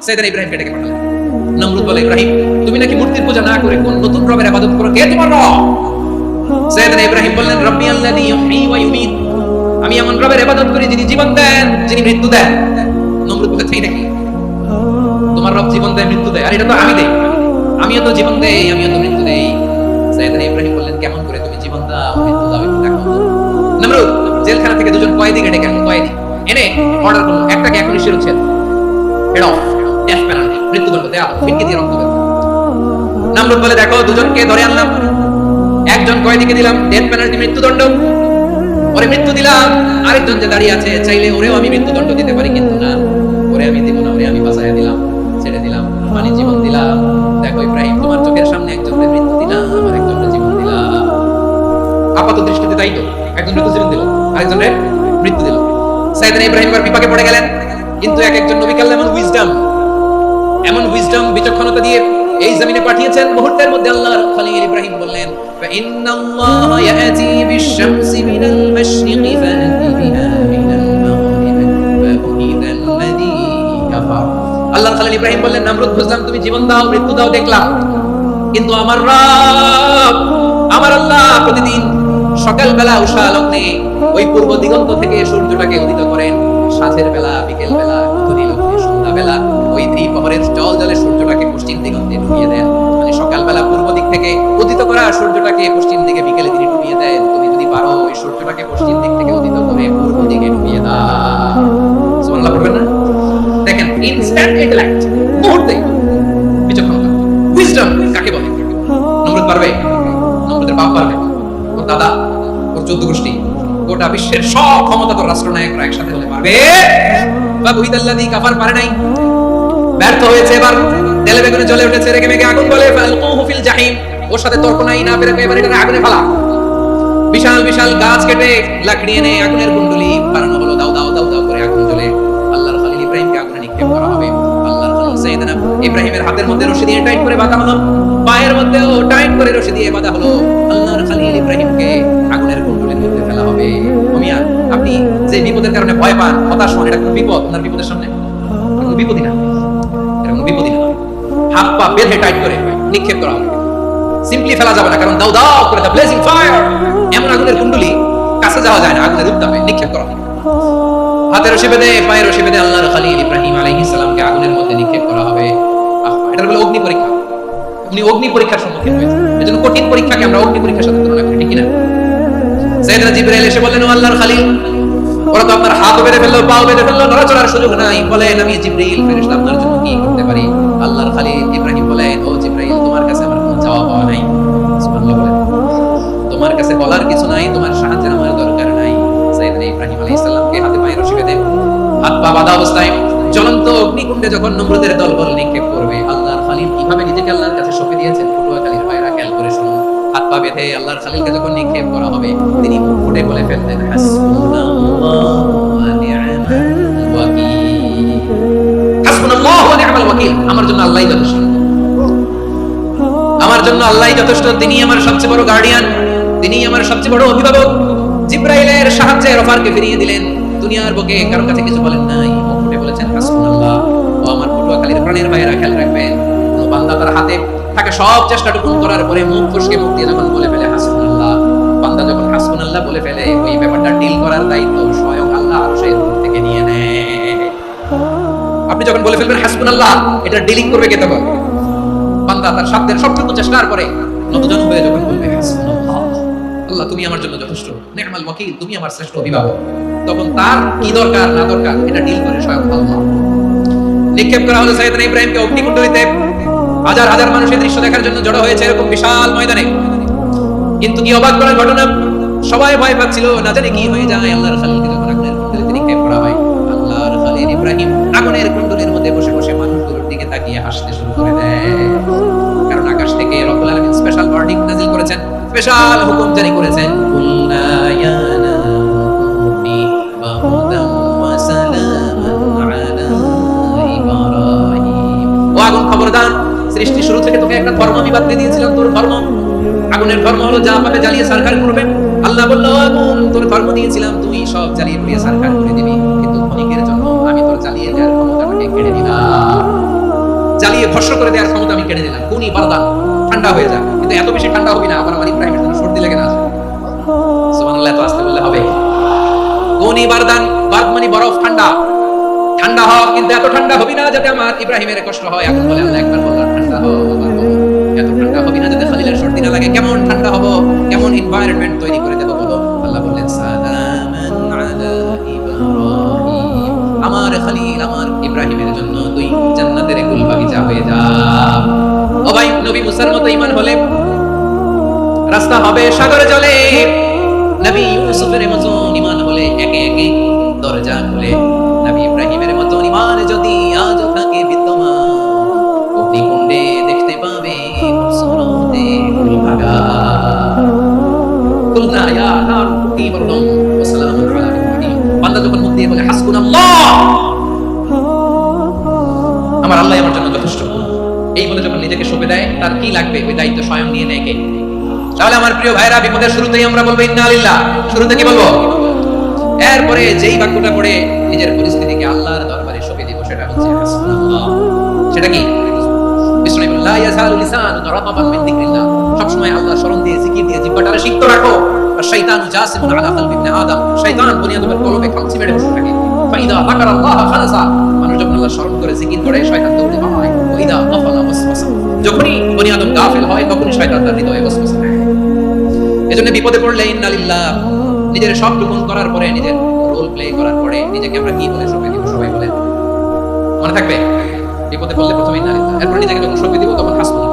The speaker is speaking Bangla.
সাইয়েদনা ইব্রাহিমকে ডেকে পাঠালেন। নমরুদ বলে, ইব্রাহিম তুমি নাকি মূর্তির পূজা না করে কোন নতুন রবের ইবাদত করো, কে তোমার রব? সাইয়েদনা ইব্রাহিম বললেন, রব্বি আল্লাযী ইউহয়ী ওয়া ইউমীত, আমি এমন রবের ইবাদত করি যিনি জীবন দেন, যিনি মৃত্যু দেন। নমরুদ বলে, ঠিক নাকি? তোমার রব জীবন দেয়, মৃত্যু দেয়, আর এটা তো আমি দেই, আমিও তো জীবন দেই, আমিও তো মৃত্যু দেই। সাইয়েদনা ইব্রাহিম বললেন, কেমন করে তুমি জীবন দাও, মৃত্যু দাও, একটু দেখাও। নমরুদ জেলখানা থেকে দুজন কয়েদিকে ডেকে আনলো, কয়েদি এনে অর্ডার করলো, একটাকে এখনই শিরোচ্ছেদ, হেড অফ, ডেথ পেনাল্টি, মৃত্যুদণ্ড দেয়া, ফিনকি দিয়ে রক্ত বের। নমরুদ বলে, দেখো দুজনকে ধরে আনলাম, একজন কয়েদিকে দিলাম ডেথ পেনাল্টি, মৃত্যুদণ্ড, ওরে মৃত্যু দিলাম, আরেকজন যে দাঁড়িয়ে আছে চাইলে ওরেও আমি মৃত্যুদণ্ড দিতে পারি, কিন্তু না, ওরে আমি দিব না, ওরে আমি বাঁচাইয়া দিলাম, ছেড়ে দিলাম, মানে জীবন দিলাম। দেখো ইব্রাহিম, তোমার চোখের সামনে একজনের মৃত্যু দিলাম, আরেকজনের জীবন দিলাম। আপাত দৃষ্টিতে তাই তো, একজন মৃত্যু জীবন দিল, আরেকজনের মৃত্যু দিল। সাইয়েদনা ইব্রাহিম এবার বিপাকে পড়ে গেলেন, কিন্তু এক একজন নবী কাল্লাম এমন উইজডম বিচক্ষণতা দিয়ে এই জমিনে পাঠিয়েছেন, মুহূর্তের মধ্যে আল্লাহর খলিল ইব্রাহিম বললেন, ফাইন্নাল্লাহা ইয়াতি বিশ-শামসি মিনাল মাশরিকি ফাতি বিহা মিনাল মাগরিবি ফাবুহিতাল্লাযী কাফার। আল্লাহর খলিল ইব্রাহিম বললেন, নমরুদ বুঝলাম তুমি জীবন দাও, মৃত্যু দাও দেখলাম, কিন্তু আমার রব, আমার আল্লাহ প্রতিদিন সকালবেলা উষা লগ্নে ওই পূর্ব দিগন্ত থেকে সূর্যটাকে উদিত করেন, সাঁঝের বেলা, বিকেল বেলা, গধূলি লগ্নে, সন্ধ্যা বেলা ওই দ্বিপ্রহরের জল জলে সূর্যটাকে পশ্চিম দিগন্তে ডুবিয়ে দেন। মানে সকালবেলা পূর্ব দিক থেকে উদিত করা সূর্যটাকে পশ্চিম দিকে বিকেলে তিনি ডুবিয়ে দেন। তুমি যদি পারো ওই সূর্যটাকে পশ্চিম দিক থেকে উদিত করে পূর্ব দিকে ডুবিয়ে দাও। সুবহানাল্লাহ পড়বেন না? দেখেন, ইনস্ট্যান্ট ইন্টেলেক্ট, মুহূর্তে বিচক্ষণতা, উইজডম কাকে বলে? নমরুদ পারবে? নমরুদের বাপ পারবে, ওর দাদা, ওর 14 গোষ্ঠী, গোটা বিশ্বের সব ক্ষমতাধর রাষ্ট্রনায়করা একসাথে হলে পারবে? ফাবুহিতাল্লাযী কাফার পারে নাই, ব্যর্থ হয়েছে। এবার তেলে বেগুনে জ্বলে উঠেছে, রেগে মেগে আগুন বলে, ফালকুহু ফিল জাহিম, ওর সাথে তর্ক নাই, না পেরে এবার এটা আগুনে ফেলা। বিশাল বিশাল গাছ কেটে লাকড়ি এনে আগুনের কুণ্ডলি বানানো হলো, দাও দাও দাও দাও করে আগুন জ্বলে আল্লাহর খলিল ইব্রাহিমকে আগুনে নিক্ষেপ করা হবে। আল্লাহর খলিল সাইয়েদনা ইব্রাহিমের হাতের মধ্যে রশি দিয়ে টাইট করে বাঁধা হলো, পায়ের মধ্যেও টাইট করে রশি দিয়ে বাঁধা হলো। আল্লাহর খলিল ইব্রাহিমকে আগুনের কুণ্ডলির মধ্যে ফেলা হবে। মিয়া, আপনি যে বিপদের কারণে ভয় পান, হতাশ হন, এটা কোন বিপদ? আপনার বিপদের সামনে কোনো বিপদই না, এটা কোনো বিপদই না। হাত পা বেঁধে টাইট করে নিক্ষেপ করা হবে, সিম্পলি ফেলা যাবে না, কারণ দাও দাও করে দা ব্লেজিং ফায়ার, এমন আগুনের কুণ্ডলি, কাছে যাওয়া যায় না, আগুনের উত্তাপে নিক্ষেপ করা হবে। হাতে রশি বেঁধে, পায়ে রশি বেঁধে আল্লাহর খলিল ইব্রাহিম আলাইহিস সালামকে আগুনের মধ্যে নিক্ষেপ করা হবে। এটা হলো অগ্নি পরীক্ষা। উনি অগ্নি পরীক্ষার সম্মুখীন হয়েছেন, এজন্য কঠিন পরীক্ষাকে আমরা অগ্নি পরীক্ষার সাথে তুলনা করি, ঠিক কি না? সাইয়েদনা জিবরাইল এসে বললেন, ও আল্লাহর খলিল, ওরা তো আপনার হাত বেঁধে ফেললো, পাও বেঁধে ফেললো, নড়াচড়ার সুযোগ নাই, বলেন আমি জিবরাইল ফেরেশতা আপনার জন্য কি করতে পারি? আল্লাহর খলিল ইব্রাহিম বলেন, ও জিবরাইল, তোমার কাছে আমার কোনো চাওয়া পাওয়া নাই, সুবহানাল্লাহ বলেন, তোমার কাছে বলার কিছু নাই, তোমার সাহায্যের আমার দরকার নাই। সাইয়েদনা ইব্রাহিম আলাইহিস সালামকে হাতে পায়ে রশি বেঁধে, হাত পা বাঁধা অবস্থায় জ্বলন্ত অগ্নিকুণ্ডে যখন নমরুদের দলবল নিক্ষেপ করবে, আল্লাহর খলিল কিভাবে নিজেকে আল্লাহর কাছে সঁপে দিয়েছেন, পটুয়াখালীর ভাইরা খেয়াল করে শুনুন। হাত পা বেঁধে আল্লাহর খলিলকে যখন নিক্ষেপ করা হবে, তিনি মুখ ফুটে বলে ফেলতেন, হাসবুনাল্লাহু ওয়া নি'মাল ওয়াকিল, হাসবুনাল্লাহু ওয়া নি'মাল ওয়াকিল, আমার জন্য আল্লাহই যথেষ্ট, আমার জন্য আল্লাহই যথেষ্ট, তিনি আমার সবচেয়ে বড় গার্ডিয়ান, তিনি আমার সবচেয়ে বড় অভিভাবক। জিবরাইলের সাহায্যে রফারকে ফিরিয়ে দিলেন, দুনিয়ার বুকে কারো কাছে কিছু বলেন নাই, মুখ ফুটে বলেছেন হাসবুনাল্লাহ। ও আমার পটুয়াখালীর প্রাণের ভাইয়েরা খেয়াল রাখবেন, কোন বান্দা তার হাতে থাকে সব চেষ্টাটুকু করার পরে মুখ ফসকে মুখ দিয়ে যখন বলে ফেলে হাসবুনাল্লাহ, বান্দা যখন হাসবুনাল্লাহ বলে ফেলে, ওই ব্যাপারটা ডিল করার দায়িত্ব স্বয়ং আল্লাহ আরশের উপর থেকে নিয়ে নেয়। আপনি যখন বলে ফেলবেন হাসবুনাল্লাহ, এটা ডিলিং করবে কে? তখন বান্দা তার সাধ্যের সবটুকু চেষ্টার পরে নতজন হয়ে যখন বলবে হাসবুনাল্লাহ, আল্লাহ তুমি আমার জন্য যথেষ্ট, নি'মাল ওয়াকিল, তুমি আমার শ্রেষ্ঠ অভিভাবক, তখন তার কি দরকার না দরকার এটা ডিল করে স্বয়ং আল্লাহ। নিক্ষেপ করা হলো সাইয়েদনা ইব্রাহিমকে অগ্নিকুণ্ডলিতে। হাজার হাজার মানুষ এই দৃশ্য দেখার জন্য জড়ো হয়েছে এরকম বিশাল ময়দানে, কিন্তু কি অবাক করার ঘটনা, সবাই ভয় পাচ্ছিল, না জানি কি হয়ে যায়। আল্লাহর খলিলকে যখন আগুনের কুণ্ডলিতে নিক্ষেপ করা হয়, আল্লাহর খলিল ইব্রাহিম আগুনের কুণ্ডলির মধ্যে বসে বসে মানুষগুলোর দিকে তাকিয়ে হাসতে শুরু করে দেয়, কারণ আকাশ থেকে রব্বুল আলামিন স্পেশাল ওয়ার্নিং নাযিল করেছেন, স্পেশাল হুকুম জারি করেছেন, কুল্লা ইয়া নারুনি বারদান ওয়া সালামান আলা ইব্রাহিম। ও আগুন, খবরদার, সৃষ্টি শুরু থেকে তোকে একটা ধর্ম আমি বাতলে দিয়েছিলাম, তোর ধর্ম, আগুনের ধর্ম হলো যা পাবে জ্বালিয়ে সারখার করবে। আল্লাহ বলল, আগুন, তোর ধর্ম দিয়েছিলাম, তুই সব জ্বালিয়ে পুড়িয়ে সারখার করে দিবি, কিন্তু ক্ষণিকের জন্য আমি তোর জ্বালিয়ে দেওয়ার ক্ষমতাটাকে কেড়ে নিলাম। জ্বালিয়ে ভস্ম করে দেওয়ার ক্ষমতা আমি কেড়ে নিলাম। কুনি বারদান, ঠান্ডা হয়ে যা। কিন্তু এত বেশি ঠান্ডা হবি না আবার আমার ইব্রাহিমের জন্য সর্দি লেগে না যায়। সুবহানাল্লাহ, তো আসতে বললে হবে। কুনি বারদান, বারদ মানে বরফ, ঠান্ডা। ঠান্ডা হ, কিন্তু এত ঠান্ডা হবি না যাতে আমার ইব্রাহিমের কষ্ট হয়। এখন বলে আল্লাহ একবার বললাম ঠান্ডা হ, এত ঠান্ডা হবি না যাতে খলিলের সর্দি না লাগে। কেমন ঠান্ডা হব, কেমন এনভায়রনমেন্ট তৈরি করে দেব বলো। আল্লাহ বললেন সালামান আলা ইব্রাহিম, আমার খলিল আমার ইব্রাহিমের জন্য তুই জান্নাতের গুল বাগিচা হয়ে যা। ও ভাই, নবী মুসার মতো ঈমান হলে রাস্তা হবে সাগরে জলে। নবী ইউসুফের মতো ঈমান হলে একে একে দরজা খুলে। নবী ইব্রাহিমের মতো ঈমান যদি আজও থাকে বিদ্যমান, অগ্নিকুণ্ডে দেখতে পাবে সুরতে গুলভাগা। কুলনা ইয়া নার কুতি বরদম ওয়া সালামুন আলা ইব্রাহিম। বান্দা যখন মুখ দিয়ে বলে হাসবুনাল্লাহ, আমার আল্লাহ আমার জন্য যথেষ্ট, এই বলে যখন নিজেকে সঁপে দেয়, তার কি লাগবে ওই দায়িত্ব স্বয়ং নিয়ে নেয় কে? তাহলে আমার প্রিয় ভাইরা, বিপদের শুরুতেই আমরা বলবো ইন্না লিল্লাহ। শুরুতে কি বলবো? এরপরে যেই বাক্যটা পড়ে নিজের পরিস্থিতিকে আল্লাহর দরবারে সঁপে দিব, সেটা হচ্ছে হাসবুনাল্লাহ। সেটা কি? বিষ্ণু বলেন লা ইয়াজালু লিসানুকা রাতাবান মিন যিকরিল্লাহ। সব সময় আল্লাহর স্মরণ দিয়ে, জিকির দিয়ে জিহ্বাটারে সিক্ত রাখো। আর শয়তানু জাসিমুন আলা কলবি ইবনে আদম, শয়তান বনি আদমের কলবে খামচি মেরে বসে থাকে। ফাইদা যাকারাল্লাহ খালাসা, মানুষ যখন আল্লাহর স্মরণ করে জিকির করে শয়তান দৌড়ে পালায়। ওয়াইদা গাফালা ওয়াসওয়াসা, যখনই বনি আদম গাফিল হয় তখনই শয়তান তার হৃদয়ে ওয়াসওয়াসা দেয়। এজন্য বিপদে পড়লে ইন্না লিল্লাহ, নিজের সব গোপন করার পরে, নিজের রোল প্লে করার পরে নিজেকে আমরা কি বলে সঁপে দিব? সবাই বলেন, মনে থাকবে? বিপদে পড়লে প্রথমে ইন্না লিল্লাহ, এরপর নিজেকে যখন সঁপে দিব তখন হাসবুনাল্লাহ।